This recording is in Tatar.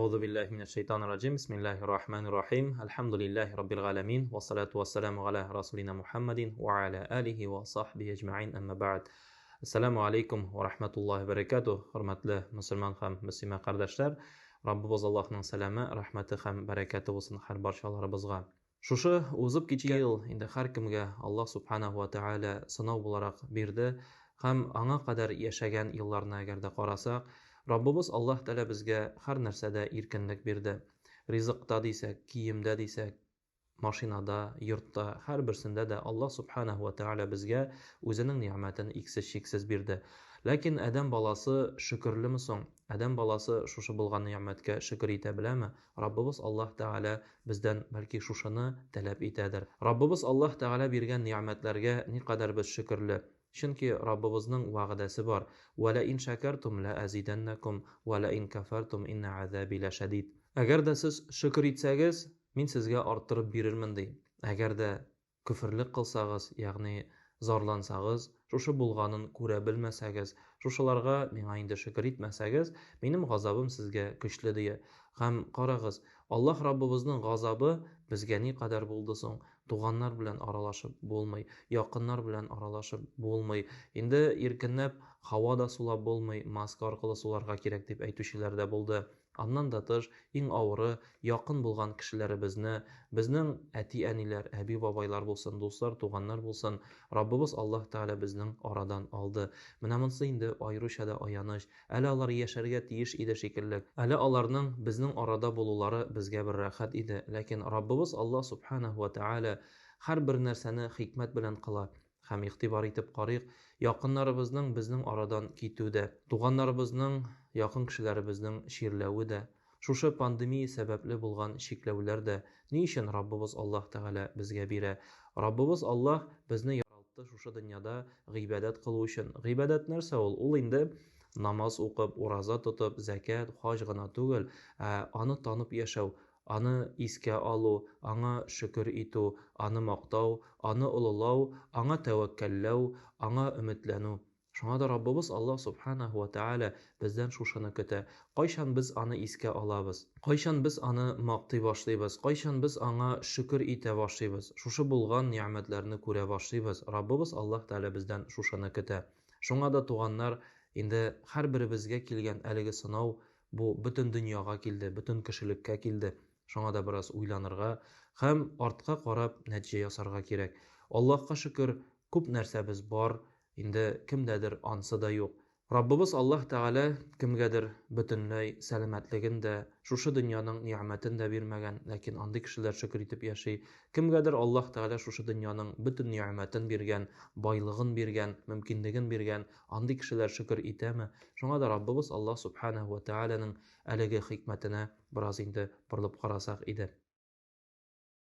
أعوذ بالله من الشيطان الرجيم بسم الله الرحمن الرحيم الحمد لله رب العالمين والصلاة والسلام على رسولنا محمد وعلى آله وصحبه أجمعين أما بعد Assalamu alaikum wa rahmatullahi wa barakatuh. Hurmatli musulmon ham muslima qardoshlar, Rabbimiz Allohning salami, rahmati ham barakati bo'lsin har barchalarimizga. Шушы узып кичә ел инде һәр кемгә Аллаһ субханаһу ва тааля сынау буларак бирде һәм аңа кадәр яшәгән елларны әгәр дә карасак, Раббыбыз Аллаһ Тәала безгә һәр нәрсәдә иркенлек бирде. Ризыкта дисәк, киемдә дисәк, машинада, йортта, һәр берсендә дә Аллаһ субханаһу ва тааля безгә үзенең ниъмәтен иксез-чиксез бирде. Ләкин адәм баласы шөкерлеме соң? Адәм баласы шушы булган ниъмәткә шөкер итә беләме? Раббыбыз Аллаһ Тааля бездән бәлки шушыны таләп итәдер. Раббыбыз Аллаһ Тааля биргән ниъмәтләргә никадәр без шөкерле. Чөнки Раббыбызның вәгъдәсе бар. Ва ла ин шакартум ла азиданнакум ва ла ин кафартум инна азаби ла шадид. Әгәр дә сез шөкер итсәгез, мин сезгә арттырып бирермен ди. Әгәр дә күферлек кылсагыз, ягъни зарлансагыз, шушы булганын күрә белмәсәгез, шушыларга миңа инде шөкер итмәсәгез, минем газабым сезгә көчле ди. Һәм карагыз, Аллаһ Раббыбызның газабы безгә ни кадәр булды соң? Туганнар белән аралашып булмый, якыннар белән аралашып булмый. Инде иркенләп һава да сулап булмый, маска аркылы суларга кирәк дип әйтүчеләр дә булды. Аннан да тыш, иң авыры, якын булган кешеләребезне, безнең әти-әниләр, әби-бабайлар булсын, дуслар, туганнар булсын, Раббыбыз Аллаһ Тааля безнең арадан алды. Менә монысы инде аеруча да аяныч. Әле алар яшәргә тиеш иде шикелле. Әле аларның безнең арада булулары безгә бер рәхәт иде. Ләкин Раббыбыз Аллаһ субханаһу ва тааля һәр бер нәрсәне хикмәт белән кыла. Һәм игътибар итеп карыйк, якыннарыбызның безнең арадан китүдә, туганнарыбызның, якын кешеләребезнең ширләве дә, шушы пандемия сәбәпле булган шикләүләр дә ни өчен Раббыбыз Аллаһ Тааля безгә бирә? Раббыбыз Аллаһ безне яралты шушы дөньяда гыйбадәт кылу өчен. Гыйбадәт нәрсә ул? Ул инде намаз укып, ураза тотып, закат, хаҗ гына түгел, аны танып яшәү, аны искә алу, аңа шөкер итү, аны мактау, аны улылау, аңа тәвәккәлләү, аңа өметләнү. Шуңа да Раббыбыз Аллаһ субханаһу ва тааля бездән шушыны көтә. Кайчан без аны искә алабыз? Кайчан без аны мактый башлыйбыз? Кайчан без аңа шөкер итә башлыйбыз? Шушы булган ниъмәтләрне күрә башлыйбыз. Раббыбыз Аллаһ Тааля бездән шушыны көтә. Шуңа да туганнар, инде һәр беребезгә килгән әлеге сынау бу бөтен дөньяга килде, бөтен кешелеккә килде. Шуңа да бераз уйланырга һәм артка карап нәтиҗә ясарга кирәк. Аллаһка шөкер, күп нәрсәбез бар, инде кемдәдер ансы да юк. Раббыбыз Аллаһ Тааля кемгәдер бөтенләй сәламәтлеген дә, шушы дөньяның ниъмәтен дә бирмәгән, ләкин андый кешеләр шөкер итеп яши. Кемгәдер Аллаһ Тааля шушы дөньяның бөтен ниъмәтен биргән, байлыгын биргән, мөмкинлеген биргән, андый кешеләр шөкер итәме? Шуңа да Раббыбыз Аллаһ субханаһу ва тааляның әлеге хикмәтенә бераз инде борылып карасак иде.